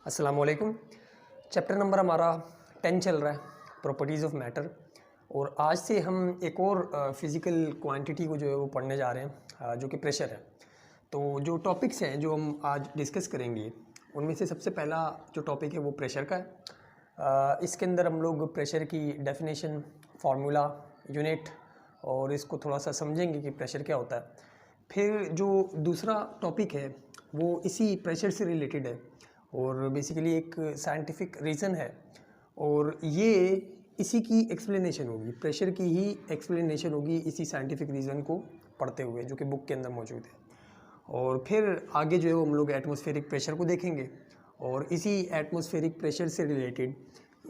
अस्सलाम वालेकुम। Chapter number हमारा 10 चल रहा है, प्रॉपर्टीज़ ऑफ मैटर। और आज से हम एक और फिज़िकल क्वांटिटी को जो है वो पढ़ने जा रहे हैं, जो कि प्रेशर है। तो जो टॉपिक्स हैं जो हम आज डिस्कस करेंगे उनमें से सबसे पहला जो टॉपिक है वो प्रेशर का है। इसके अंदर हम लोग प्रेशर की डेफिनेशन, फार्मूला, यूनिट और इसको थोड़ा सा समझेंगे कि प्रेशर क्या होता है। फिर जो दूसरा टॉपिक है वो इसी प्रेशर से रिलेटेड है और बेसिकली एक साइंटिफिक रीज़न है और ये इसी की एक्सप्लेनेशन होगी, प्रेशर की ही एक्सप्लेनेशन होगी इसी साइंटिफिक रीज़न को पढ़ते हुए, जो कि बुक के अंदर मौजूद है। और फिर आगे जो है वो हम लोग एटमॉस्फेरिक प्रेशर को देखेंगे और इसी एटमॉस्फेरिक प्रेशर से रिलेटेड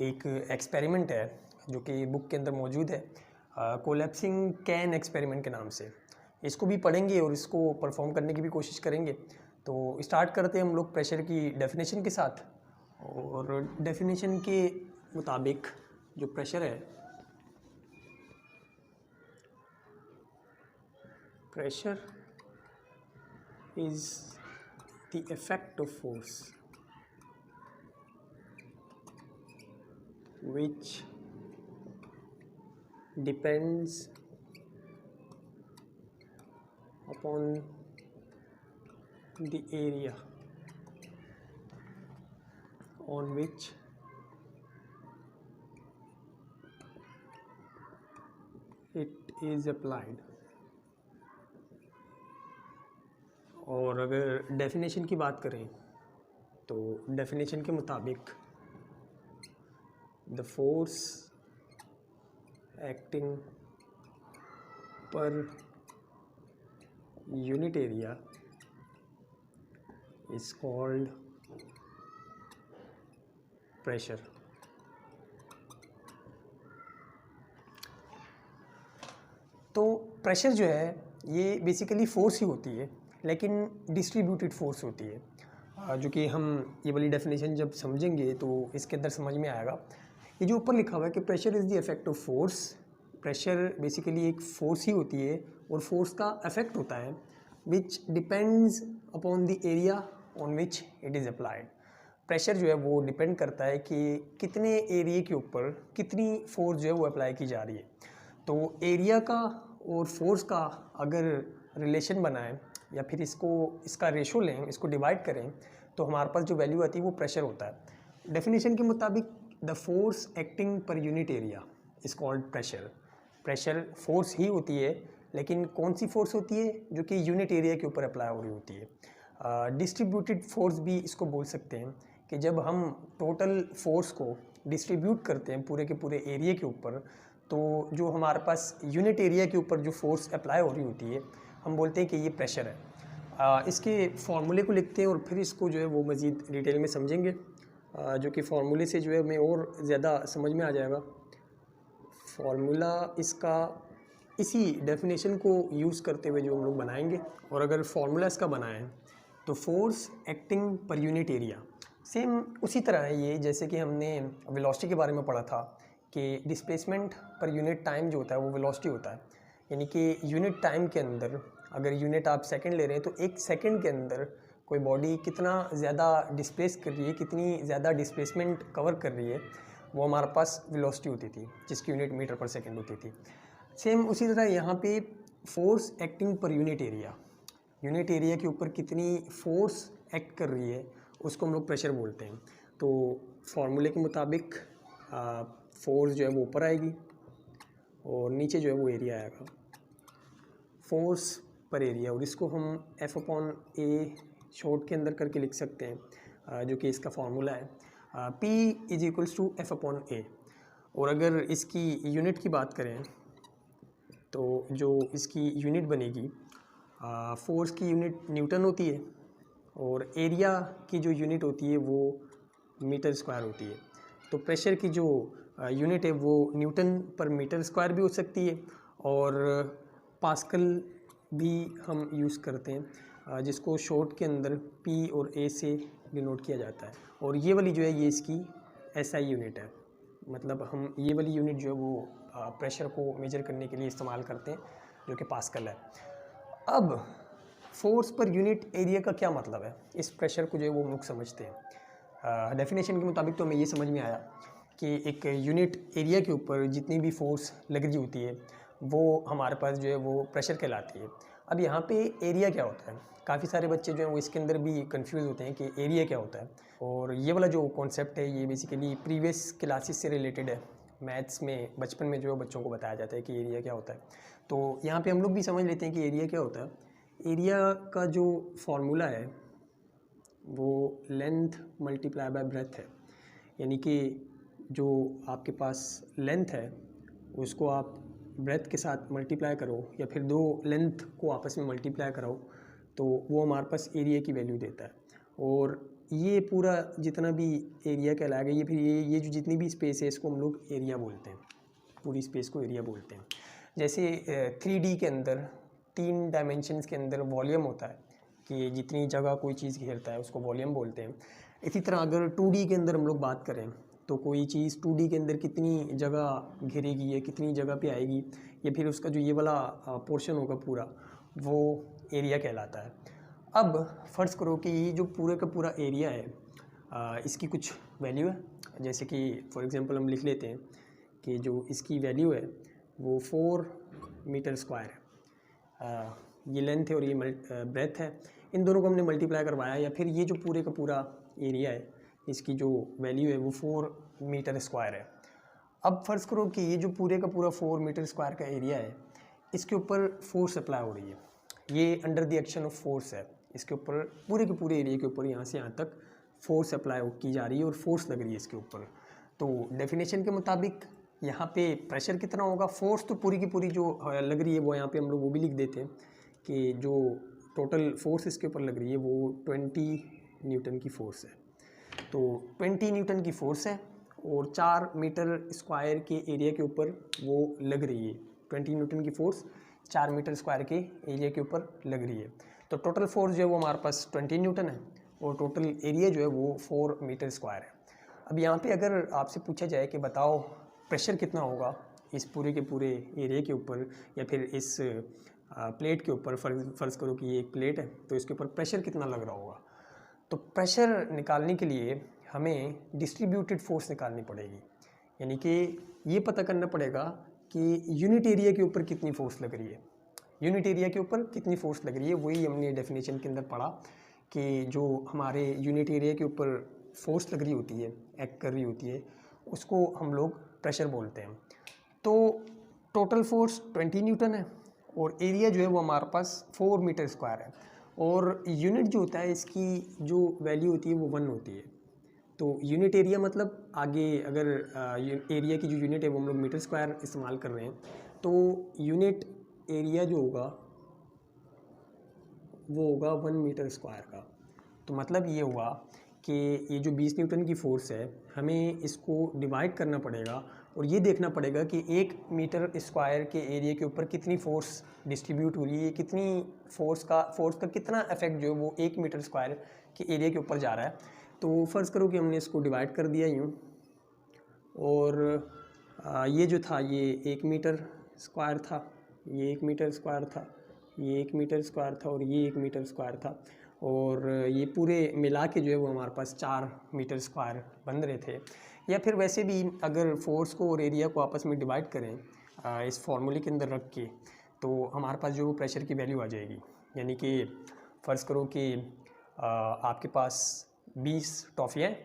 एक एक्सपेरिमेंट है जो कि बुक के अंदर मौजूद है, कोलैप्सिंग कैन एक्सपेरिमेंट के नाम से। इसको भी पढ़ेंगे और इसको परफॉर्म करने की भी कोशिश करेंगे। तो स्टार्ट करते हैं हम लोग प्रेशर की डेफिनेशन के साथ। और डेफिनेशन के मुताबिक जो प्रेशर है, pressure is the effect of force which depends upon the area on which it is applied। और अगर डेफिनेशन की बात करें तो डेफिनेशन के मुताबिक the force acting per unit area is called pressure। तो प्रेशर जो है ये बेसिकली फोर्स ही होती है, लेकिन डिस्ट्रीब्यूटेड फोर्स होती है, जो कि हम ये वाली डेफिनेशन जब समझेंगे तो इसके अंदर समझ में आएगा। ये जो ऊपर लिखा हुआ है कि pressure is the effect of force, pressure basically एक फोर्स ही होती है और फोर्स का इफेक्ट होता है which depends upon the area on which it is applied. Pressure जो है वो डिपेंड करता है कि कितने एरिया के ऊपर कितनी फोर्स जो है वो अप्लाई की जा रही है। तो एरिया का और फोर्स का अगर रिलेशन बनाएं या फिर इसका रेशो लें, इसको डिवाइड करें, तो हमारे पास जो वैल्यू आती है वो प्रेशर होता है। डेफिनेशन के मुताबिक the force acting per unit area is called pressure. Pressure force ही होती है, लेकिन कौन सी फोर्स होती है? जो कि यूनिट एरिया के ऊपर अप्लाई हो रही होती है। डिस्ट्रीब्यूटेड फोर्स भी इसको बोल सकते हैं कि जब हम टोटल फोर्स को डिस्ट्रीब्यूट करते हैं पूरे के पूरे एरिया के ऊपर, तो जो हमारे पास यूनिट एरिया के ऊपर जो फोर्स अप्लाई हो रही होती है हम बोलते हैं कि ये प्रेशर है। इसके फार्मूले को लिखते हैं और फिर इसको जो है वो मज़ीद डिटेल में समझेंगे, जो कि फार्मूले से जो है हमें और ज़्यादा समझ में आ जाएगा। फार्मूला इसका इसी डेफिनेशन को यूज़ करते हुए जो हम लोग बनाएंगे। और अगर फार्मूला इसका बनाएं तो force acting per unit area same उसी तरह है ये, जैसे कि हमने वेलोसिटी के बारे में पढ़ा था कि डिस्प्लेसमेंट पर यूनिट टाइम जो होता है वो वेलोसिटी होता है। यानी कि यूनिट टाइम के अंदर अगर यूनिट आप सेकंड ले रहे हैं तो एक सेकंड के अंदर कोई बॉडी कितना ज़्यादा डिस्प्लेस कर रही है, कितनी ज़्यादा डिस्प्लेसमेंट कवर कर रही है, वो हमारे पास वेलोसिटी होती थी, जिसकी यूनिट मीटर पर सेकंड होती थी। सेम उसी तरह यहाँ पे force acting per unit area के ऊपर कितनी फोर्स एक्ट कर रही है उसको हम लोग प्रेशर बोलते हैं। तो फार्मूले के मुताबिक फोर्स जो है वो ऊपर आएगी और नीचे जो है वो एरिया आएगा, फोर्स पर एरिया, और इसको हम F/A शॉर्ट के अंदर करके लिख सकते हैं, जो कि इसका फार्मूला है। P = F/A। और अगर इसकी यूनिट की बात करें तो जो इसकी यूनिट बनेगी, फोर्स की यूनिट न्यूटन होती है और एरिया की जो यूनिट होती है वो मीटर स्क्वायर होती है। तो प्रेशर की जो यूनिट है वो न्यूटन पर मीटर स्क्वायर भी हो सकती है और पास्कल भी हम यूज़ करते हैं, जिसको शॉर्ट के अंदर P और A से डिनोट किया जाता है। और ये वाली जो है ये इसकी SI यूनिट है, मतलब हम ये वाली यूनिट जो है वो प्रेशर को मेजर करने के लिए इस्तेमाल करते हैं, जो कि पास्कल है। अब फोर्स पर यूनिट एरिया का क्या मतलब है, इस प्रेशर को जो है वो हम लोग समझते हैं। डेफिनेशन के मुताबिक तो हमें ये समझ में आया कि एक यूनिट एरिया के ऊपर जितनी भी फोर्स लग रही होती है वो हमारे पास जो है वो प्रेशर कहलाती है। अब यहाँ पे एरिया क्या होता है, काफ़ी सारे बच्चे जो हैं वो इसके अंदर भी कंफ्यूज होते हैं कि एरिया क्या होता है। और ये वाला जो कॉन्सेप्ट है ये बेसिकली प्रीवियस क्लासेस से रिलेटेड है। मैथ्स में बचपन में जो है बच्चों को बताया जाता है कि एरिया क्या होता है। तो यहाँ पे हम लोग भी समझ लेते हैं कि एरिया क्या होता है। एरिया का जो फॉर्मूला है वो लेंथ मल्टीप्लाई बाय ब्रेथ है, यानी कि जो आपके पास लेंथ है उसको आप ब्रेथ के साथ मल्टीप्लाई करो या फिर दो लेंथ को आपस में मल्टीप्लाई करो तो वो हमारे पास एरिया की वैल्यू देता है। और ये पूरा जितना भी एरिया कहलाएगा ये फिर ये जो जितनी भी स्पेस है इसको हम लोग एरिया बोलते हैं, पूरी स्पेस को एरिया बोलते हैं। जैसे 3D के अंदर 3 डायमेंशंस के अंदर वॉल्यूम होता है कि जितनी जगह कोई चीज़ घेरता है उसको वॉल्यूम बोलते हैं। इसी तरह अगर 2D के अंदर हम लोग बात करें तो कोई चीज़ 2D के अंदर कितनी जगह घेरेगी या कितनी जगह पे आएगी या फिर उसका जो ये वाला पोर्शन होगा पूरा वो एरिया कहलाता है। अब फ़र्ज़ करो कि ये जो पूरे का पूरा एरिया है इसकी कुछ वैल्यू है, जैसे कि फॉर एग्ज़ाम्पल हम लिख लेते हैं कि जो इसकी वैल्यू है वो 4 मीटर स्क्वायर है। ये लेंथ है और ये ब्रेथ है, इन दोनों को हमने मल्टीप्लाई करवाया या फिर ये जो पूरे का पूरा एरिया है इसकी जो वैल्यू है वो 4 मीटर स्क्वायर है। अब फ़र्ज़ करो कि ये जो पूरे का पूरा 4 मीटर स्क्वायर का एरिया है इसके ऊपर फोर्स अप्लाई हो रही है, ये under the action of force है। इसके ऊपर पूरे के पूरे एरिया के ऊपर यहाँ से यहाँ तक फोर्स अप्लाई की जा रही है और फोर्स लग रही है इसके ऊपर। तो डेफिनेशन के मुताबिक यहाँ पे प्रेशर कितना होगा, फोर्स तो पूरी की पूरी जो लग रही है वो यहाँ पे हम लोग वो भी लिख देते हैं कि जो टोटल फोर्स इसके ऊपर लग रही है वो 20 न्यूटन की फोर्स है। तो 20 न्यूटन की फोर्स है और 4 मीटर स्क्वायर के एरिया के ऊपर वो लग रही है। 20 न्यूटन की फोर्स 4 मीटर स्क्वायर के एरिया के ऊपर लग रही है। तो टोटल फोर्स जो है वो हमारे पास 20 न्यूटन है और टोटल एरिया जो है वो 4 मीटर स्क्वायर है। अब यहाँ पे अगर आपसे पूछा जाए कि बताओ प्रेशर कितना होगा इस पूरे के पूरे एरिया के ऊपर या फिर इस प्लेट के ऊपर, फ़र्ज़ करो कि ये एक प्लेट है तो इसके ऊपर प्रेशर कितना लग रहा होगा। तो प्रेशर निकालने के लिए हमें डिस्ट्रीब्यूटेड फोर्स निकालनी पड़ेगी, यानी कि ये पता करना पड़ेगा कि यूनिट एरिया के ऊपर कितनी फोर्स लग रही है। यूनिट एरिया के ऊपर कितनी फोर्स लग रही है वही हमने डेफिनेशन के अंदर पढ़ा कि जो हमारे यूनिट एरिया के ऊपर फोर्स लग रही होती है, एक्ट कर रही होती है, उसको हम लोग प्रेशर बोलते हैं। तो टोटल फोर्स 20 न्यूटन है और एरिया जो है वो हमारे पास 4 मीटर स्क्वायर है और यूनिट जो होता है इसकी जो वैल्यू होती है वो 1 होती है। तो यूनिट एरिया मतलब आगे अगर एरिया की जो यूनिट है वो हम लोग मीटर स्क्वायर इस्तेमाल कर रहे हैं तो यूनिट एरिया जो होगा वो होगा 1 मीटर स्क्वायर का। तो मतलब ये हुआ कि ये जो 20 न्यूटन की फोर्स है हमें इसको डिवाइड करना पड़ेगा और ये देखना पड़ेगा कि 1 मीटर स्क्वायर के एरिया के ऊपर कितनी फोर्स डिस्ट्रीब्यूट हो रही है, कितनी फोर्स का कितना इफेक्ट जो है वो 1 मीटर स्क्वायर के एरिया के ऊपर जा रहा है। तो फ़र्ज़ करो कि हमने इसको डिवाइड कर दिया यूँ और ये जो था ये 1 मीटर स्क्वायर था, ये 1 मीटर स्क्वायर था, ये 1 मीटर स्क्वायर था और ये 1 मीटर स्क्वायर था और ये पूरे मिला के जो है वो हमारे पास 4 मीटर स्क्वायर बन रहे थे। या फिर वैसे भी अगर फोर्स को और एरिया को आपस में डिवाइड करें इस फार्मूले के अंदर रख के तो हमारे पास जो प्रेशर की वैल्यू आ जाएगी। यानी कि फ़र्ज़ करो कि आपके पास 20 टॉफ़ियाँ हैं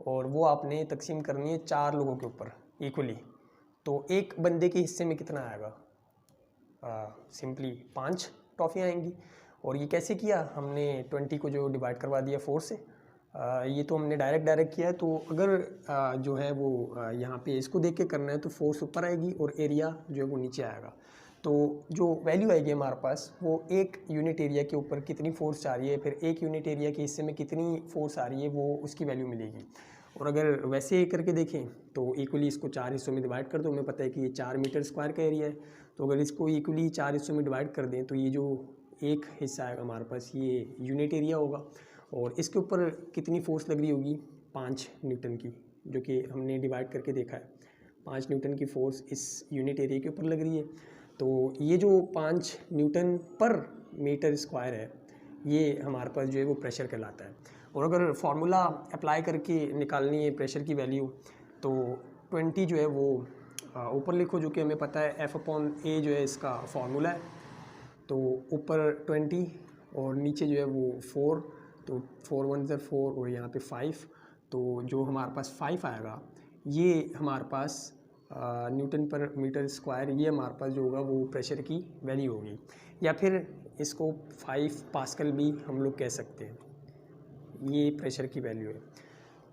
और वो आपने तकसीम करनी है 4 लोगों के ऊपर इक्वली, तो एक बंदे के हिस्से में कितना आएगा, सिंपली 5 टॉफ़ियाँ आएंगी। और ये कैसे किया, हमने 20 को जो डिवाइड करवा दिया 4 से, ये तो हमने डायरेक्ट किया है। तो अगर जो है वो यहाँ पे इसको देख के करना है तो फोर्स ऊपर आएगी और एरिया जो है वो नीचे आएगा। तो जो वैल्यू आएगी हमारे पास वो एक यूनिट एरिया के ऊपर कितनी फोर्स आ रही है, फिर एक यूनिट एरिया के हिस्से में कितनी फोर्स आ रही है वो उसकी वैल्यू मिलेगी। और अगर वैसे करके देखें तो इक्वली इसको 4 हिस्सों में डिवाइड कर दो, हमें पता है कि ये 4 मीटर स्क्वायर का एरिया है। तो अगर इसको इक्वली 4 हिस्सों में डिवाइड कर दें तो ये जो एक हिस्सा आएगा हमारे पास ये यूनिट एरिया होगा और इसके ऊपर कितनी फोर्स लग रही होगी 5 न्यूटन की, जो कि हमने डिवाइड करके देखा है। 5 न्यूटन की फोर्स इस यूनिट एरिया के ऊपर लग रही है। तो ये जो 5 न्यूटन पर मीटर स्क्वायर है ये हमारे पास जो है वो प्रेशर कहलाता है। और अगर फार्मूला अप्लाई करके निकालनी है प्रेशर की वैल्यू तो 20 जो है वो ऊपर लिखो, जो कि हमें पता है F/A जो है इसका फार्मूला है। तो ऊपर 20 और नीचे जो है वो 4, तो 4 1 4 और यहाँ पे 5, तो जो हमारे पास 5 आएगा ये हमारे पास न्यूटन पर मीटर स्क्वायर, ये हमारे पास जो होगा वो प्रेशर की वैल्यू होगी, या फिर इसको 5 पास्कल भी हम लोग कह सकते हैं। ये प्रेशर की वैल्यू है।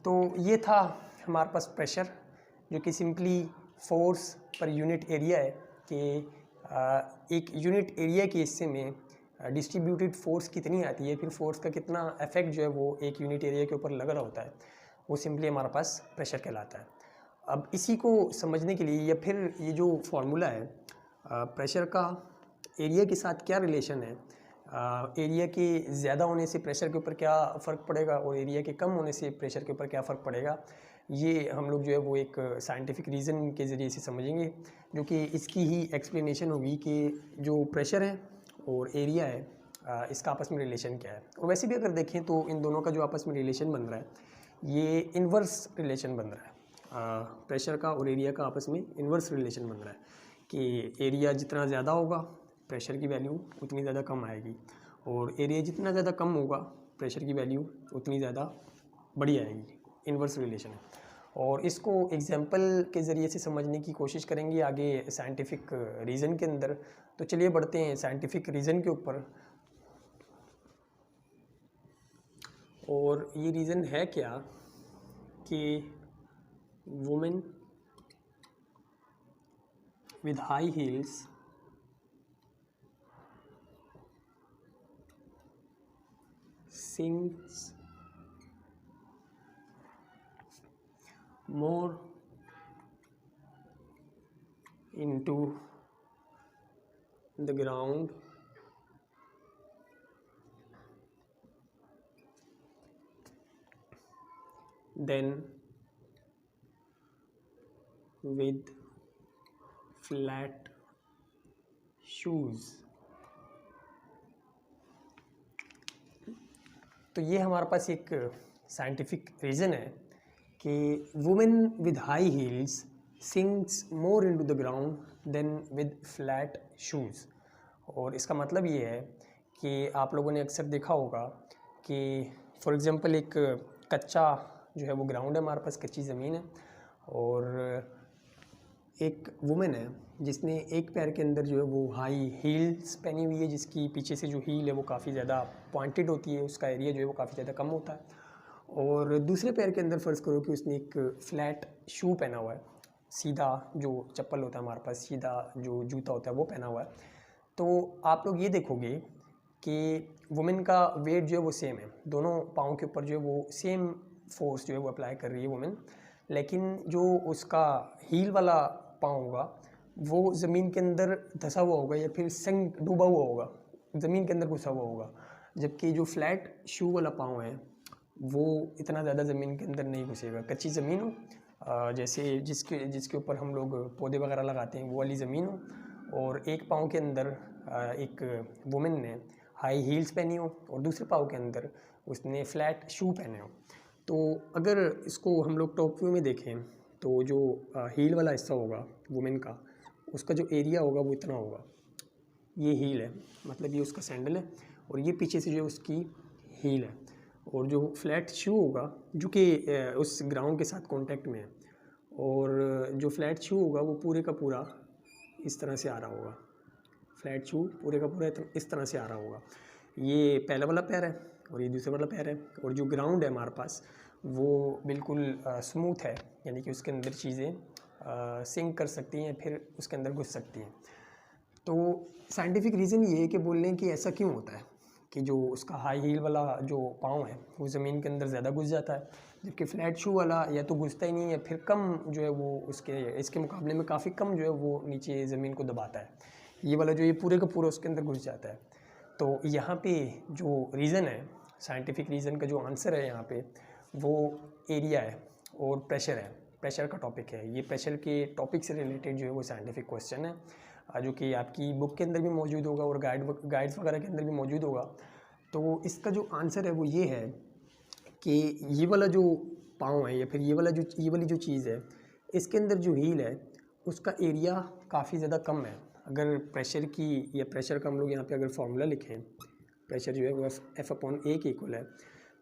तो ये था हमारे पास प्रेशर, जो कि सिंपली फोर्स पर यूनिट एरिया है कि एक यूनिट एरिया के हिस्से में डिस्ट्रीब्यूटेड फोर्स कितनी आती है, फिर फोर्स का कितना इफेक्ट जो है वो एक यूनिट एरिया के ऊपर लग रहा होता है, वो सिंपली हमारे पास प्रेशर कहलाता है। अब इसी को समझने के लिए, या फिर ये जो फार्मूला है प्रेशर का एरिया के साथ क्या रिलेशन है, एरिया के ज़्यादा होने से प्रेशर के ऊपर क्या फ़र्क पड़ेगा और एरिया के कम होने से प्रेशर के ऊपर क्या फ़र्क पड़ेगा, ये हम लोग जो है वो एक साइंटिफिक रीज़न के ज़रिए से समझेंगे, जो कि इसकी ही एक्सप्लेनेशन होगी कि जो प्रेशर है और एरिया है इसका आपस में रिलेशन क्या है। और वैसे भी अगर देखें तो इन दोनों का जो आपस में रिलेशन बन रहा है ये इन्वर्स रिलेशन बन रहा है। प्रेशर का और एरिया का आपस में इन्वर्स रिलेशन बन रहा है कि एरिया जितना ज़्यादा होगा प्रेशर की वैल्यू उतनी ज़्यादा कम आएगी, और एरिया जितना ज़्यादा कम होगा प्रेशर की वैल्यू उतनी ज़्यादा बड़ी आएगी। इन्वर्स रिलेशन है, और इसको एग्जांपल के ज़रिए से समझने की कोशिश करेंगे आगे साइंटिफिक रीज़न के अंदर। तो चलिए बढ़ते हैं साइंटिफिक रीज़न के ऊपर। और ये रीज़न है क्या कि women with high heels sinks more into the ground than with flat shoes। तो ये हमारे पास एक साइंटिफिक रीज़न है कि women with high heels sinks more into the ground than with flat shoes. और इसका मतलब ये है कि आप लोगों ने अक्सर देखा होगा कि फॉर एग्ज़ाम्पल एक कच्चा जो है वो ग्राउंड है, हमारे पास कच्ची ज़मीन है, और एक वुमेन है जिसने एक पैर के अंदर जो है वो हाई हील्स पहनी हुई है, जिसकी पीछे से जो हील है वो काफ़ी ज़्यादा पॉइंटेड होती है, उसका एरिया जो है वो काफ़ी ज़्यादा कम होता है। और दूसरे पैर के अंदर फ़र्ज़ करो कि उसने एक फ्लैट शू पहना हुआ है, सीधा जो चप्पल होता है हमारे पास, सीधा जो जूता होता है वो पहना हुआ है। तो आप लोग ये देखोगे कि वुमेन का वेट जो है वो सेम है, दोनों पाँव के ऊपर जो है वो सेम फोर्स जो है वो अप्लाई कर रही है वुमेन, लेकिन जो उसका हील वाला पाँव होगा वो ज़मीन के अंदर धंसा हुआ होगा या फिर संग डूबा हुआ होगा, ज़मीन के अंदर घुसा हुआ होगा, जबकि जो फ्लैट शू वाला पाँव है वो इतना ज़्यादा ज़मीन के अंदर नहीं घुसेगा। कच्ची ज़मीन हो, जैसे जिसके ऊपर हम लोग पौधे वगैरह लगाते हैं वो वाली ज़मीन हो, और एक पाँव के अंदर एक वुमेन ने हाई हील्स पहनी हो और दूसरे पाँव के अंदर उसने फ्लैट शू पहने हो। तो अगर इसको हम लोग टॉप व्यू में देखें तो जो हील वाला हिस्सा होगा वुमेन का, उसका जो एरिया होगा वो इतना होगा, ये हील है, मतलब ये उसका सैंडल है, और ये पीछे से जो उसकी हील है, और जो फ्लैट शू होगा जो कि उस ग्राउंड के साथ कांटेक्ट में है, और जो फ्लैट शू होगा वो पूरे का पूरा इस तरह से आ रहा होगा, फ्लैट शू पूरे का पूरा इस तरह से आ रहा होगा। ये पहला वाला पैर है और ये दूसरा वाला पैर है, और जो ग्राउंड है हमारे पास वो बिल्कुल स्मूथ है, यानी कि उसके अंदर चीज़ें सिंक कर सकती हैं, फिर उसके अंदर घुस सकती हैं। तो साइंटिफिक रीज़न ये है कि बोल लें कि ऐसा क्यों होता है कि जो उसका हाई हील वाला जो पाँव है वो ज़मीन के अंदर ज़्यादा घुस जाता है, जबकि फ्लैट शू वाला या तो घुसता ही नहीं है, फिर कम जो है वो इसके मुकाबले में काफ़ी कम जो है वो नीचे ज़मीन को दबाता है। ये वाला जो ये पूरे का पूरा उसके अंदर घुस जाता है। तो यहाँ पे जो रीज़न है, साइंटिफिक रीज़न का जो आंसर है यहाँ पे वो एरिया है और प्रेशर है, प्रेशर का टॉपिक है। ये प्रेशर के टॉपिक से रिलेटेड जो है वो साइंटिफिक क्वेश्चन है, जो कि आपकी बुक के अंदर भी मौजूद होगा और गाइड्स वगैरह के अंदर भी मौजूद होगा। तो इसका जो आंसर है वो ये है कि ये वाला जो पाँव है या फिर ये वाली जो चीज़ है, इसके अंदर जो हील है उसका एरिया काफ़ी ज़्यादा कम है। अगर प्रेशर की या प्रेशर का हम लोग यहाँ पे अगर फॉर्मूला लिखें, प्रेशर जो है वो F/A के इक्वल है,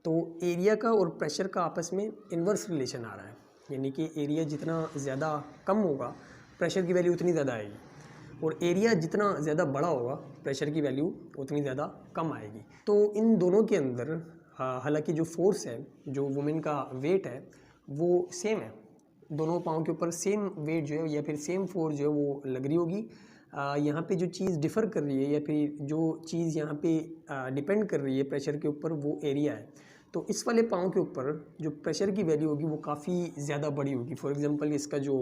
तो एरिया का और प्रेशर का आपस में इन्वर्स रिलेशन आ रहा है। यानी कि एरिया जितना ज़्यादा कम होगा प्रेशर की वैल्यू उतनी ज़्यादा आएगी, और एरिया जितना ज़्यादा बड़ा होगा प्रेशर की वैल्यू उतनी ज़्यादा कम आएगी। तो इन दोनों के अंदर हालांकि जो फोर्स है, जो वुमेन का वेट है वो सेम है, दोनों पाँव के ऊपर सेम वेट जो है या फिर सेम फोर्स जो है वो लग रही होगी। यहाँ पे जो चीज़ डिफ़र कर रही है या फिर जो चीज़ यहाँ पे डिपेंड कर रही है प्रेशर के ऊपर वो एरिया है। तो इस वाले पाँव के ऊपर जो प्रेशर की वैल्यू होगी वो काफ़ी ज़्यादा बड़ी होगी। फॉर एग्जांपल इसका जो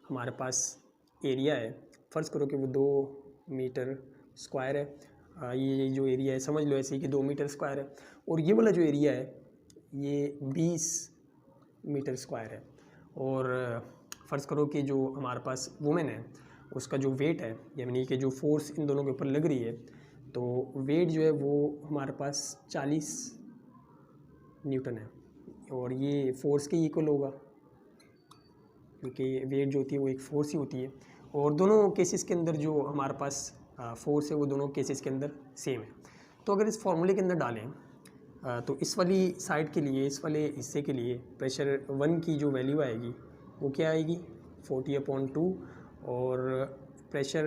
हमारे पास एरिया है, फ़र्ज़ करो कि वो 2 मीटर स्क्वायर है। ये जो एरिया है समझ लो ऐसे ही कि 2 मीटर स्क्वायर है, और ये वाला जो एरिया है ये 20 मीटर स्क्वायर है। और फ़र्ज़ करो कि जो हमारे पास वुमेन है उसका जो वेट है, यानी कि जो फोर्स इन दोनों के ऊपर लग रही है, तो वेट जो है वो हमारे पास 40 न्यूटन है, और ये फोर्स के इक्वल होगा क्योंकि वेट जो होती है वो एक फोर्स ही होती है। और दोनों केसेस के अंदर जो हमारे पास फोर्स है वो दोनों केसेस के अंदर सेम है। तो अगर इस फॉर्मूले के अंदर डालें तो इस वाली साइड के लिए, इस वाले हिस्से के लिए प्रेशर 1 की जो वैल्यू आएगी वो क्या आएगी 40/2, और प्रेशर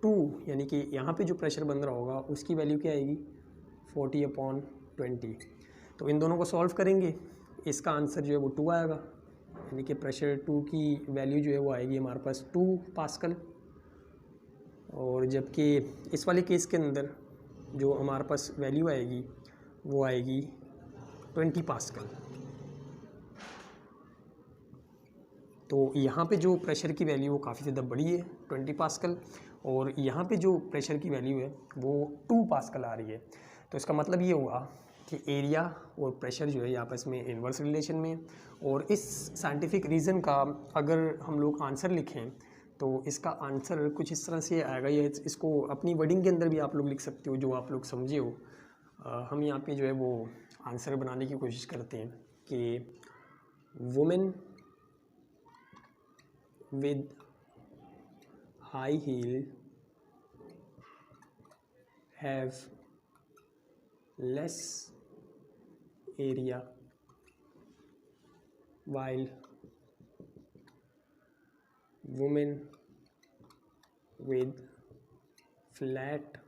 2 यानी कि यहाँ पे जो प्रेशर बन रहा होगा उसकी वैल्यू क्या आएगी 40/20। तो इन दोनों को सॉल्व करेंगे, इसका आंसर जो है वो 2 आएगा, यानी कि प्रेशर 2 की वैल्यू जो है वो आएगी हमारे पास 2 पास्कल। और जबकि इस वाले केस के अंदर जो हमारे पास वैल्यू आएगी वो आएगी 20 पास्कल। तो यहाँ पे जो प्रेशर की वैल्यू वो काफ़ी ज़्यादा बड़ी है 20 पास्कल, और यहाँ पे जो प्रेशर की वैल्यू है वो 2 पास्कल आ रही है। तो इसका मतलब ये हुआ कि एरिया और प्रेशर जो है आपस में इन्वर्स रिलेशन में। और इस साइंटिफिक रीज़न का अगर हम लोग आंसर लिखें तो इसका आंसर कुछ इस तरह से आएगा, या इसको अपनी वर्डिंग के अंदर भी आप लोग लिख सकते हो जो आप लोग समझे हो। हम यहाँ पे जो है वो आंसर बनाने की कोशिश करते हैं कि women with high heel have less area while women with flat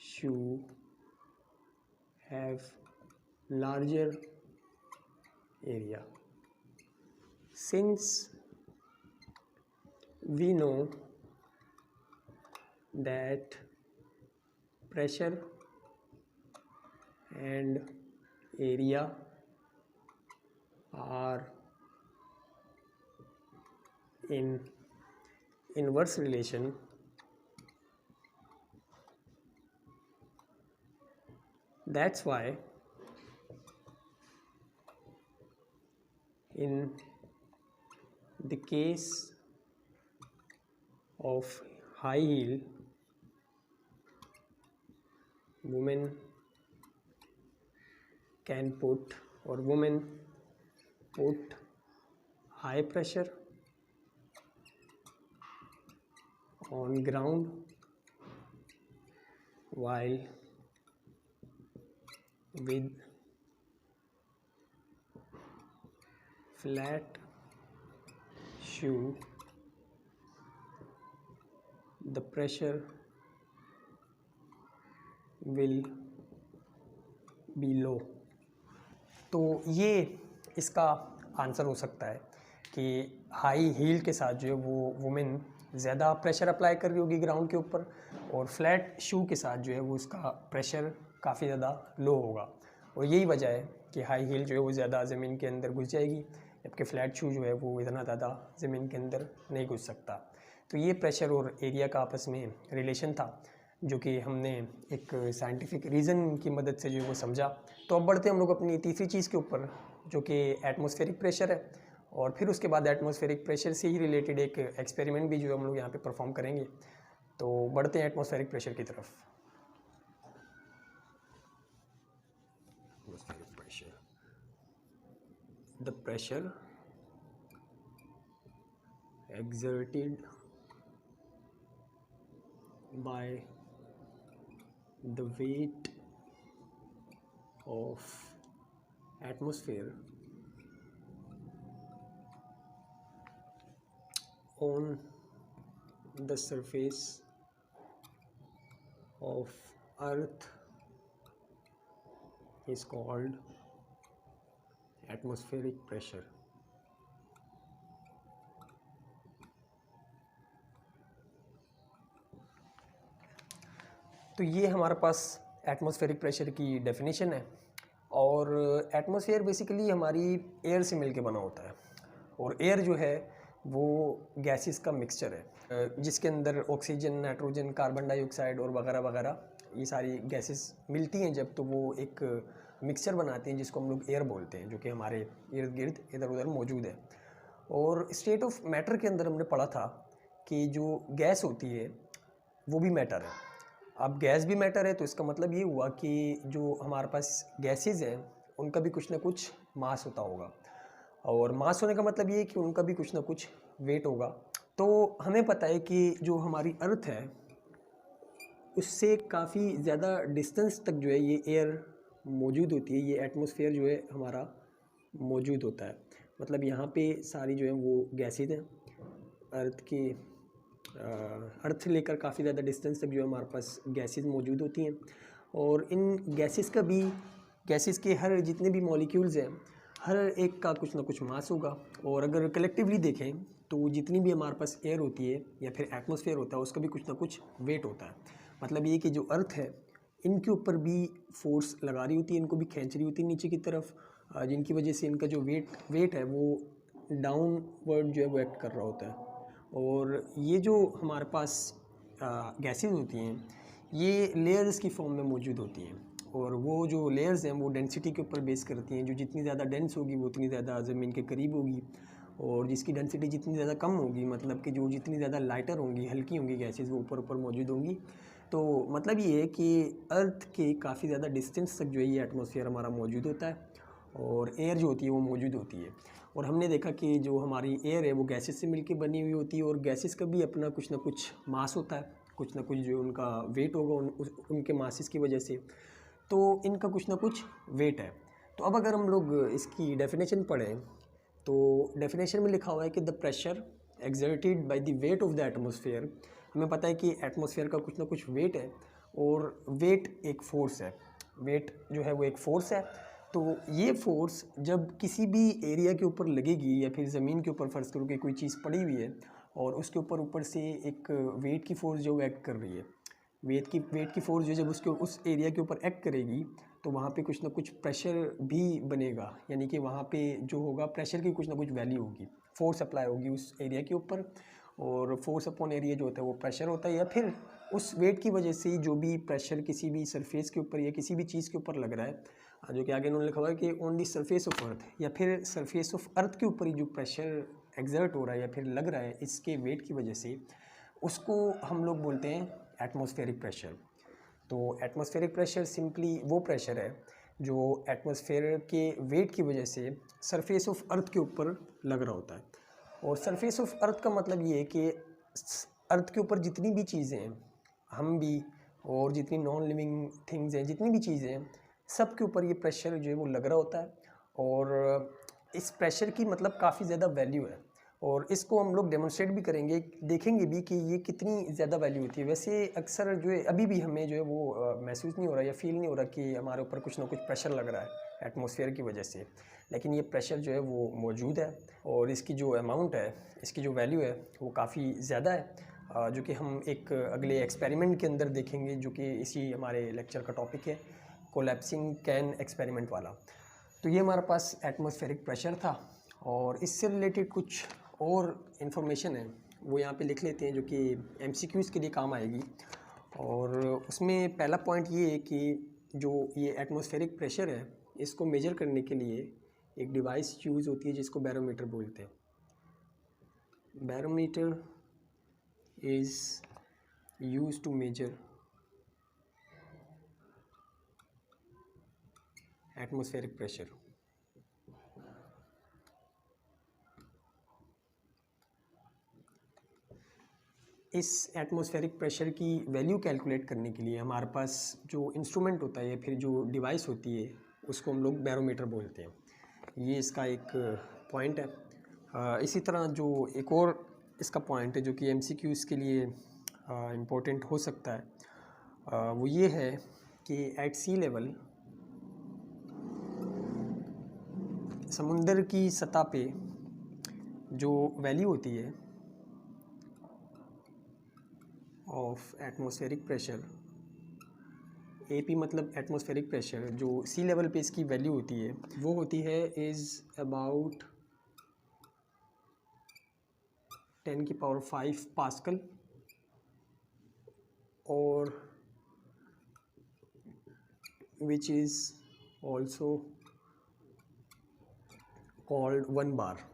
shoe have larger area. Since we know that pressure and area are in inverse relation, that's why in the case of high heel, women can put, or women put high pressure on ground while with flat shoe the pressure will be low। तो ये इसका answer हो सकता है कि high heel के साथ जो है वो वुमेन ज़्यादा प्रेशर अप्लाई कर रही होगी ग्राउंड के ऊपर, और फ्लैट शू के साथ जो है वो उसका प्रेशर काफ़ी ज़्यादा लो होगा। और यही वजह है कि हाई हील जो है वो ज़्यादा ज़मीन के अंदर घुस जाएगी, जबकि फ्लैट शू जो है वो इतना ज़्यादा ज़मीन के अंदर नहीं घुस सकता। तो ये प्रेशर और एरिया का आपस में रिलेशन था जो कि हमने एक साइंटिफिक रीज़न की मदद से जो है वो समझा। तो अब बढ़ते हम लोग अपनी तीसरी चीज़ के ऊपर जो कि एटमॉस्फेरिक प्रेशर है, और फिर उसके बाद एटमॉस्फेरिक प्रेशर से ही रिलेटेड एक एक्सपेरिमेंट भी जो है हम लोग यहाँ पे परफॉर्म करेंगे। तो बढ़ते हैं एटमॉस्फेरिक प्रेशर की तरफ। pressure. The pressure exerted by the weight of atmosphere on the surface of Earth is called atmospheric pressure. तो ये हमारे पास एटमॉस्फेरिक प्रेशर की डेफिनेशन है। और एटमॉस्फेयर बेसिकली हमारी एयर से मिलके बना होता है, और एयर जो है वो गैसेस का मिक्सचर है, जिसके अंदर ऑक्सीजन, नाइट्रोजन, कार्बन डाइऑक्साइड और वगैरह वगैरह ये सारी गैसेस मिलती हैं जब, तो वो एक मिक्सचर बनाती हैं जिसको हम लोग एयर बोलते हैं, जो कि हमारे इर्द गिर्द इधर उधर मौजूद है। और स्टेट ऑफ मैटर के अंदर हमने पढ़ा था कि जो गैस होती है वो भी मैटर है। अब गैस भी मैटर है तो इसका मतलब ये हुआ कि जो हमारे पास गैसेस हैं उनका भी कुछ ना कुछ मास होता होगा, और मास होने का मतलब ये है कि उनका भी कुछ ना कुछ वेट होगा। तो हमें पता है कि जो हमारी अर्थ है उससे काफ़ी ज़्यादा डिस्टेंस तक जो है ये एयर मौजूद होती है, ये एटमॉस्फेयर जो है हमारा मौजूद होता है। मतलब यहाँ पे सारी जो है वो गैसेज हैं अर्थ से लेकर काफ़ी ज़्यादा डिस्टेंस तक जो है हमारे पास गैसेज मौजूद होती हैं। और इन गैसेस के हर जितने भी मॉलिक्यूल्स हैं हर एक का कुछ ना कुछ मास होगा। और अगर कलेक्टिवली देखें तो जितनी भी हमारे पास एयर होती है या फिर एटमॉस्फेयर होता है उसका भी कुछ ना कुछ वेट होता है। मतलब ये कि जो अर्थ है इनके ऊपर भी फोर्स लगा रही होती है, इनको भी खींच रही होती है नीचे की तरफ, जिनकी वजह से इनका जो वेट है वो डाउनवर्ड जो है वो एक्ट कर रहा होता है। और ये जो हमारे पास गैसेस होती हैं ये लेयर्स की फॉर्म में मौजूद होती हैं, और वो जो लेयर्स हैं वो डेंसिटी के ऊपर बेस करती हैं। जो जितनी ज़्यादा डेंस होगी वो उतनी ज़्यादा ज़मीन के करीब होगी, और जिसकी डेंसिटी जितनी ज़्यादा कम होगी, मतलब कि जो जितनी ज़्यादा लाइटर होंगी, हल्की होंगी गैसेस, वो ऊपर मौजूद होंगी। तो मतलब ये है कि अर्थ के काफ़ी ज़्यादा डिस्टेंस तक जो है ये एटमॉस्फेयर हमारा मौजूद होता है, और एयर जो होती है वो मौजूद होती है। और हमने देखा कि जो हमारी एयर है वो गैसेस से मिलके बनी हुई होती है, और गैसेस का भी अपना कुछ ना कुछ मास होता है, कुछ ना कुछ जो उनका वेट होगा उनके मासेस की वजह से, तो इनका कुछ ना कुछ वेट है। तो अब अगर हम लोग इसकी डेफिनेशन पढ़ें तो डेफिनेशन में लिखा हुआ है कि the pressure exerted by the weight of the atmosphere. हमें पता है कि एटमॉस्फेयर का कुछ ना कुछ वेट है, और वेट एक फ़ोर्स है, वेट जो है वो एक फ़ोर्स है। तो ये फोर्स जब किसी भी एरिया के ऊपर लगेगी या फिर ज़मीन के ऊपर फ़र्ज़ करो कि कोई चीज़ पड़ी हुई है और उसके ऊपर से एक वेट की फ़ोर्स जो एक्ट कर रही है, वेट की फ़ोर्स जो जब उसके उस एरिया के ऊपर एक्ट करेगी तो वहाँ पे कुछ ना कुछ प्रेशर भी बनेगा, यानी कि वहाँ पे जो होगा प्रेशर की कुछ ना कुछ वैल्यू होगी, फोर्स अप्लाई होगी उस एरिया के ऊपर। और फोर्स अपॉन एरिया जो होता है वो प्रेशर होता है, या फिर उस वेट की वजह से जो भी प्रेशर किसी भी सरफेस के ऊपर या किसी भी चीज़ के ऊपर लग रहा है, जो कि आगे उन्होंने लिखा हुआ है कि on the surface of earth, या फिर सरफेस ऑफ अर्थ के ऊपर ही जो प्रेशर एक्सर्ट हो रहा है या फिर लग रहा है इसके वेट की वजह से, उसको हम लोग बोलते हैं एटमॉस्फेरिक प्रेशर। तो एटमॉस्फेरिक प्रेशर सिंपली वो प्रेशर है जो एटमॉस्फेयर के वेट की वजह से सरफेस ऑफ अर्थ के ऊपर लग रहा होता है। और सरफेस ऑफ अर्थ का मतलब ये है कि अर्थ के ऊपर जितनी भी चीज़ें हैं, हम भी और जितनी नॉन लिविंग थिंग्स हैं, जितनी भी चीज़ें हैं, सब के ऊपर ये प्रेशर जो है वो लग रहा होता है। और इस प्रेशर की मतलब काफ़ी ज़्यादा वैल्यू है, और इसको हम लोग डेमोन्स्ट्रेट भी करेंगे, देखेंगे भी कि ये कितनी ज़्यादा वैल्यू होती है। वैसे अक्सर जो है अभी भी हमें जो है वो महसूस नहीं हो रहा या फील नहीं हो रहा कि हमारे ऊपर कुछ ना कुछ प्रेशर लग रहा है एटमॉस्फेयर की वजह से, लेकिन ये प्रेशर जो है वो मौजूद है, और इसकी जो अमाउंट है, इसकी जो वैल्यू है वो काफ़ी ज़्यादा है, जो कि हम एक अगले एक्सपेरिमेंट के अंदर देखेंगे, जो कि इसी हमारे लेक्चर का टॉपिक है, कोलैप्सिंग कैन एक्सपेरिमेंट वाला। तो ये हमारे पास एटमॉस्फेरिक प्रेशर था, और इससे रिलेटेड कुछ और इन्फॉर्मेशन है वो यहाँ पे लिख लेते हैं, जो कि एमसीक्यूज़ के लिए काम आएगी। और उसमें पहला पॉइंट ये है कि जो ये एटमॉस्फेरिक प्रेशर है इसको मेजर करने के लिए एक डिवाइस यूज़ होती है जिसको बैरोमीटर बोलते हैं। Barometer is used to measure atmospheric pressure. इस एटमॉस्फेरिक प्रेशर की वैल्यू कैलकुलेट करने के लिए हमारे पास जो इंस्ट्रूमेंट होता है या फिर जो डिवाइस होती है उसको हम लोग बैरोमीटर बोलते हैं। ये इसका एक पॉइंट है। इसी तरह जो एक और इसका पॉइंट है जो कि एमसीक्यूज़ के लिए इम्पोर्टेंट हो सकता है, वो ये है कि एट सी लेवल, समुंदर की सतह पे जो वैल्यू होती है ऑफ एटमॉस्फेरिक प्रेशर, एपी मतलब एटमॉस्फेरिक प्रेशर, जो सी लेवल पे इसकी वैल्यू होती है वो होती है इज़ अबाउट 10⁵ पास्कल, और विच इज़ ऑल्सो कॉल्ड 1 बार।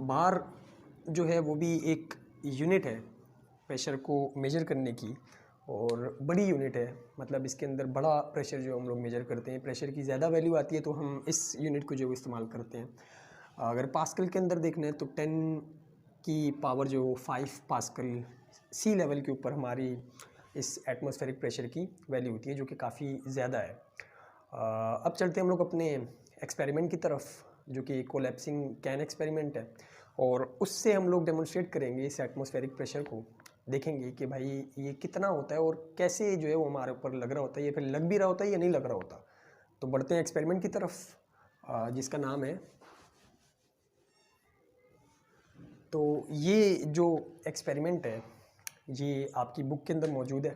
बार जो है वो भी एक यूनिट है प्रेशर को मेजर करने की, और बड़ी यूनिट है, मतलब इसके अंदर बड़ा प्रेशर जो हम लोग मेजर करते हैं, प्रेशर की ज़्यादा वैल्यू आती है तो हम इस यूनिट को जो इस्तेमाल करते हैं। अगर पास्कल के अंदर देखना है तो 10⁵ पास्कल सी लेवल के ऊपर हमारी इस एटमॉस्फेरिक प्रेशर की वैल्यू होती है, जो कि काफ़ी ज़्यादा है। अब चलते हैं हम लोग अपने एक्सपेरिमेंट की तरफ, जो कि कोलैप्सिंग कैन एक्सपेरिमेंट है, और उससे हम लोग डेमोन्स्ट्रेट करेंगे इस एटमॉस्फेरिक प्रेशर को, देखेंगे कि भाई ये कितना होता है और कैसे जो है वो हमारे ऊपर लग रहा होता है, या फिर लग भी रहा होता है या नहीं लग रहा होता। तो बढ़ते हैं एक्सपेरिमेंट की तरफ, जिसका नाम है, तो ये जो एक्सपेरिमेंट है ये आपकी बुक के अंदर मौजूद है,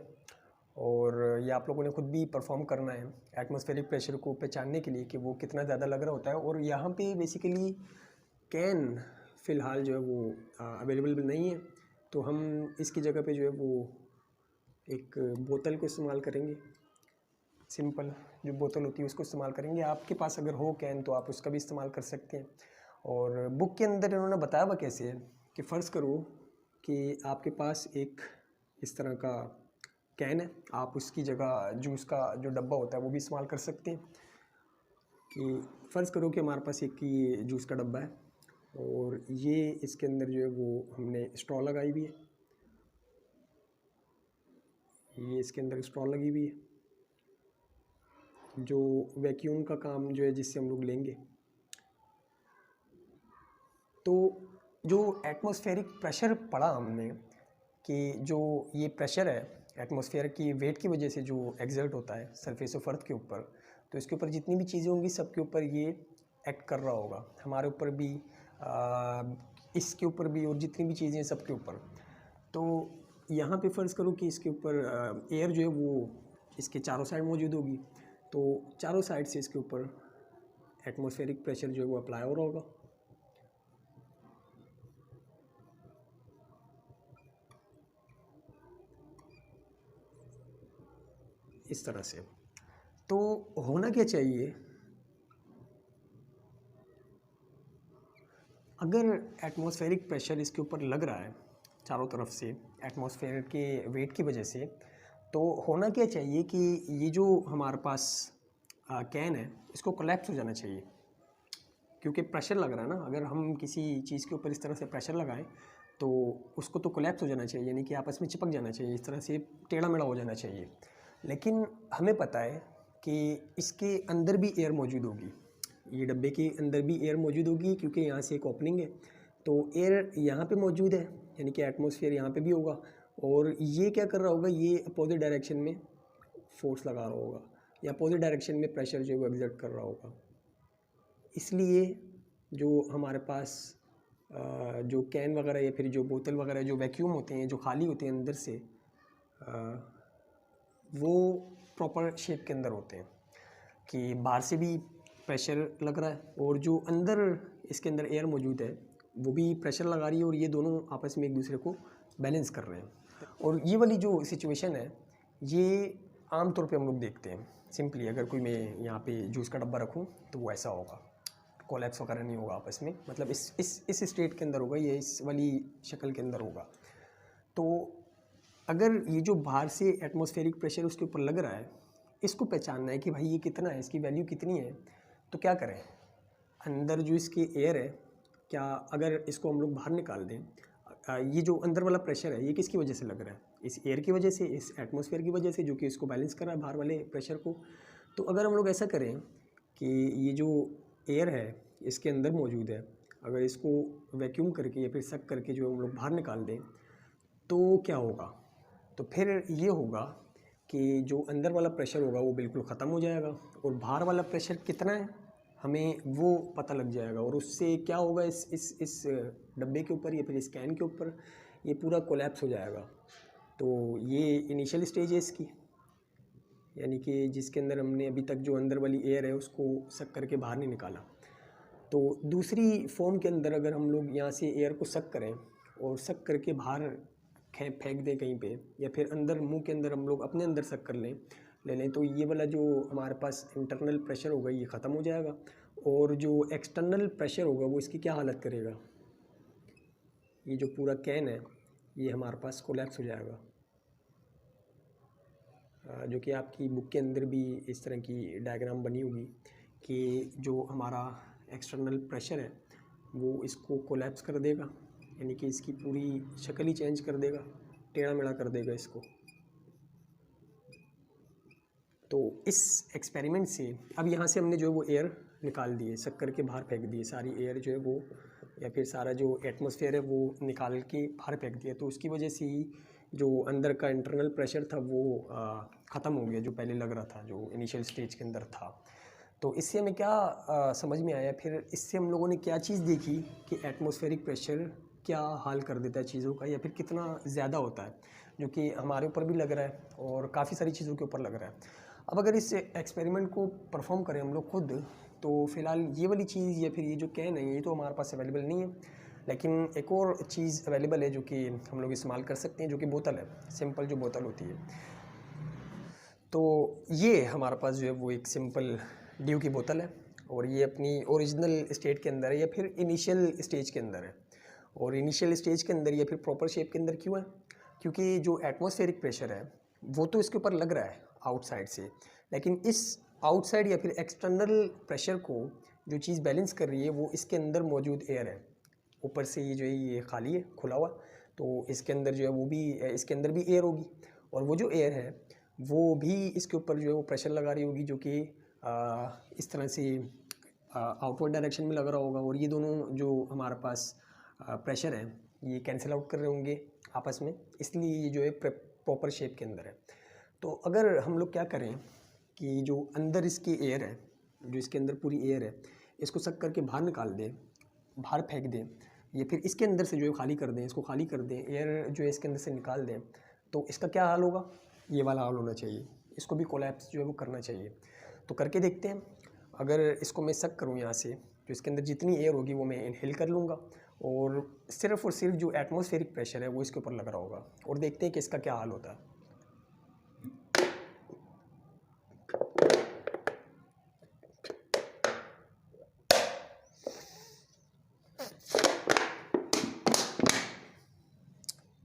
और ये आप लोगों ने खुद भी परफॉर्म करना है एटमॉस्फेरिक प्रेशर को पहचानने के लिए कि वो कितना ज़्यादा लग रहा होता है। और यहाँ पे बेसिकली कैन फ़िलहाल जो है वो अवेलेबल नहीं है, तो हम इसकी जगह पे जो है वो एक बोतल को इस्तेमाल करेंगे। सिंपल जो बोतल होती है उसको इस्तेमाल करेंगे। आपके पास अगर हो कैन तो आप उसका भी इस्तेमाल कर सकते हैं। और बुक के अंदर इन्होंने बताया हुआ कैसे है कि फ़र्ज़ करो कि आपके पास एक इस तरह का कैन है, आप उसकी जगह जूस का जो डब्बा होता है वो भी इस्तेमाल कर सकते हैं। कि फ़र्ज़ करो कि हमारे पास एक ये जूस का डब्बा है, और ये इसके अंदर जो है वो हमने स्ट्रॉ लगाई हुई है, ये इसके अंदर स्ट्रॉ लगी हुई है, जो वैक्यूम का काम जो है जिससे हम लोग लेंगे। तो जो एटमॉस्फेरिक प्रेशर पढ़ा हमने कि जो ये प्रेशर है एटमॉस्फेयर की वेट की वजह से जो एक्सर्ट होता है सरफेस ऑफ अर्थ के ऊपर, तो इसके ऊपर जितनी भी चीज़ें होंगी सबके ऊपर ये एक्ट कर रहा होगा, हमारे ऊपर भी, इसके ऊपर भी, और जितनी भी चीज़ें हैं सबके ऊपर। तो यहाँ पे फ़र्ज़ करो कि इसके ऊपर एयर जो है वो इसके चारों साइड मौजूद होगी, तो चारों साइड से इसके ऊपर एटमॉस्फेरिक प्रेशर जो है वो अप्लाई हो रहा होगा। इस तरह से। तो होना क्या चाहिए, अगर एटमॉस्फेरिक प्रेशर इसके ऊपर लग रहा है चारों तरफ से एटमॉस्फेयर के वेट की वजह से, तो होना क्या चाहिए कि ये जो हमारे पास कैन है इसको कोलैप्स हो जाना चाहिए, क्योंकि प्रेशर लग रहा है ना। अगर हम किसी चीज़ के ऊपर इस तरह से प्रेशर लगाएं तो उसको तो कोलैप्स हो जाना चाहिए, यानी कि आपस में चिपक जाना चाहिए, इस तरह से टेढ़ा मेढ़ा हो जाना चाहिए। लेकिन हमें पता है कि इसके अंदर भी एयर मौजूद होगी, ये डब्बे के अंदर भी एयर मौजूद होगी, क्योंकि यहाँ से एक ओपनिंग है, तो एयर यहाँ पे मौजूद है, यानी कि एटमॉस्फेयर यहाँ पे भी होगा। और ये क्या कर रहा होगा, ये अपोजिट डायरेक्शन में फोर्स लगा रहा होगा, या अपोजिट डायरेक्शन में प्रेशर जो है वो एक्सर्ट कर रहा होगा। इसलिए जो हमारे पास जो कैन वगैरह या फिर जो बोतल वगैरह जो वैक्यूम होते हैं, जो खाली होते हैं अंदर से, वो प्रॉपर शेप के अंदर होते हैं कि बाहर से भी प्रेशर लग रहा है, और जो अंदर इसके अंदर एयर मौजूद है वो भी प्रेशर लगा रही है, और ये दोनों आपस में एक दूसरे को बैलेंस कर रहे हैं। और ये वाली जो सिचुएशन है ये आम तौर पे हम लोग देखते हैं। सिंपली अगर कोई मैं यहाँ पे जूस का डब्बा रखूँ तो वो ऐसा होगा, कोलैप्स वगैरह नहीं होगा आपस में, मतलब इस स्टेट के अंदर होगा, ये इस वाली शक्ल के अंदर होगा। तो अगर ये जो बाहर से एटमॉस्फेरिक प्रेशर उसके ऊपर लग रहा है, इसको पहचानना है कि भाई ये कितना है, इसकी वैल्यू कितनी है। तो क्या करें, अंदर जो इसकी एयर है, क्या अगर इसको हम लोग बाहर निकाल दें, ये जो अंदर वाला प्रेशर है ये किसकी वजह से लग रहा है, इस एयर की वजह से, इस एटमॉस्फेयर की वजह से, जो कि इसको बैलेंस कर रहा है बाहर वाले प्रेशर को। तो अगर हम लोग ऐसा करें कि ये जो एयर है इसके अंदर मौजूद है, अगर इसको वैक्यूम करके या फिर सक करके जो हम लोग बाहर निकाल दें तो क्या होगा, तो फिर ये होगा कि जो अंदर वाला प्रेशर होगा वो बिल्कुल ख़त्म हो जाएगा और बाहर वाला प्रेशर कितना है हमें वो पता लग जाएगा। और उससे क्या होगा, इस डब्बे के ऊपर या फिर इस कैन के ऊपर ये पूरा कोलैप्स हो जाएगा। तो ये इनिशियल स्टेज है इसकी, यानी कि जिसके अंदर हमने अभी तक जो अंदर वाली एयर है उसको सक करके बाहर नहीं निकाला। तो दूसरी फॉर्म के अंदर अगर हम लोग यहाँ से एयर को सक करें और सक करके बाहर फेंक दें कहीं पे, या फिर अंदर मुंह के अंदर हम लोग अपने अंदर सक कर ले लें, तो ये वाला जो हमारे पास इंटरनल प्रेशर होगा ये ख़त्म हो जाएगा और जो एक्सटर्नल प्रेशर होगा वो इसकी क्या हालत करेगा, ये जो पूरा कैन है ये हमारे पास कोलैप्स हो जाएगा। जो कि आपकी बुक के अंदर भी इस तरह की डायग्राम बनी होगी कि जो हमारा एक्सटर्नल प्रेशर है वो इसको कोलैप्स कर देगा, यानी कि इसकी पूरी शक्ल ही चेंज कर देगा, टेढ़ा मेढ़ा कर देगा इसको। तो इस एक्सपेरिमेंट से अब यहाँ से हमने जो है वो एयर निकाल दिए, सक करके बाहर फेंक दिए, सारी एयर जो है वो या फिर सारा जो एटमॉस्फेयर है वो निकाल के बाहर फेंक दिया। तो उसकी वजह से ही जो अंदर का इंटरनल प्रेशर था वो ख़त्म हो गया, जो पहले लग रहा था, जो इनिशियल स्टेज के अंदर था। तो इससे हमें क्या समझ में आया, फिर इससे हम लोगों ने क्या चीज़ देखी कि एटमॉस्फेरिक प्रेशर क्या हाल कर देता है चीज़ों का, या फिर कितना ज़्यादा होता है, जो कि हमारे ऊपर भी लग रहा है और काफ़ी सारी चीज़ों के ऊपर लग रहा है। अब अगर इस एक्सपेरिमेंट को परफॉर्म करें हम लोग खुद, तो फ़िलहाल ये वाली चीज़ या फिर ये जो कैन है ये तो हमारे पास अवेलेबल नहीं है, लेकिन एक और चीज़ अवेलेबल है जो कि हम लोग इस्तेमाल कर सकते हैं, जो कि बोतल है, सिंपल जो बोतल होती है। तो ये हमारे पास जो है वो एक सिंपल ड्यू की बोतल है और ये अपनी ओरिजिनल स्टेट के अंदर है या फिर इनिशियल स्टेज के अंदर है। और इनिशियल स्टेज के अंदर या फिर प्रॉपर शेप के अंदर क्यों है, क्योंकि जो एटमॉस्फेरिक प्रेशर है वो तो इसके ऊपर लग रहा है आउटसाइड से, लेकिन इस आउटसाइड या फिर एक्सटर्नल प्रेशर को जो चीज़ बैलेंस कर रही है वो इसके अंदर मौजूद एयर है। ऊपर से ये जो है ये खाली है, खुला हुआ, तो इसके अंदर जो है वो भी, इसके अंदर भी एयर होगी और वो जो एयर है वो भी इसके ऊपर जो है वो प्रेशर लगा रही होगी, जो कि इस तरह से आउटवर्ड डायरेक्शन में लग रहा होगा। और ये दोनों जो हमारे पास प्रेशर है ये कैंसिल आउट कर रहे होंगे आपस में, इसलिए ये जो है प्रॉपर शेप के अंदर है। तो अगर हम लोग क्या करें कि जो अंदर इसकी एयर है, जो इसके अंदर पूरी एयर है, इसको सक करके बाहर निकाल दें, बाहर फेंक दें, या फिर इसके अंदर से जो है खाली कर दें, इसको खाली कर दें, एयर जो है इसके अंदर से निकाल दें, तो इसका क्या हाल होगा, ये वाला हाल होना चाहिए, इसको भी कोलैप्स जो है वो करना चाहिए। तो करके देखते हैं। अगर इसको मैं सक करूँ यहाँ से, जो इसके अंदर जितनी एयर होगी वो मैं इनहेल कर लूँगा और सिर्फ जो एटमॉस्फेरिक प्रेशर है वो इसके ऊपर लग रहा होगा, और देखते हैं कि इसका क्या हाल होता है।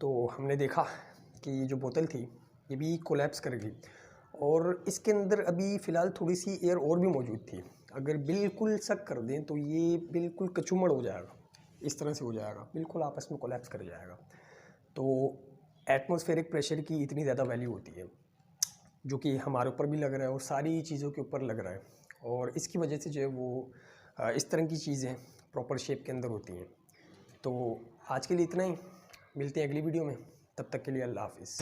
तो हमने देखा कि ये जो बोतल थी ये भी कोलैप्स कर गई और इसके अंदर अभी फ़िलहाल थोड़ी सी एयर और भी मौजूद थी। अगर बिल्कुल सक कर दें तो ये बिल्कुल कचूमड़ हो जाएगा, इस तरह से हो जाएगा, बिल्कुल आपस में कोलैप्स कर जाएगा। तो एटमॉस्फेरिक प्रेशर की इतनी ज़्यादा वैल्यू होती है, जो कि हमारे ऊपर भी लग रहा है और सारी चीज़ों के ऊपर लग रहा है, और इसकी वजह से जो है वो इस तरह की चीज़ें प्रॉपर शेप के अंदर होती हैं। तो आज के लिए इतना ही, मिलते हैं अगली वीडियो में, तब तक के लिए अल्लाह हाफिज़।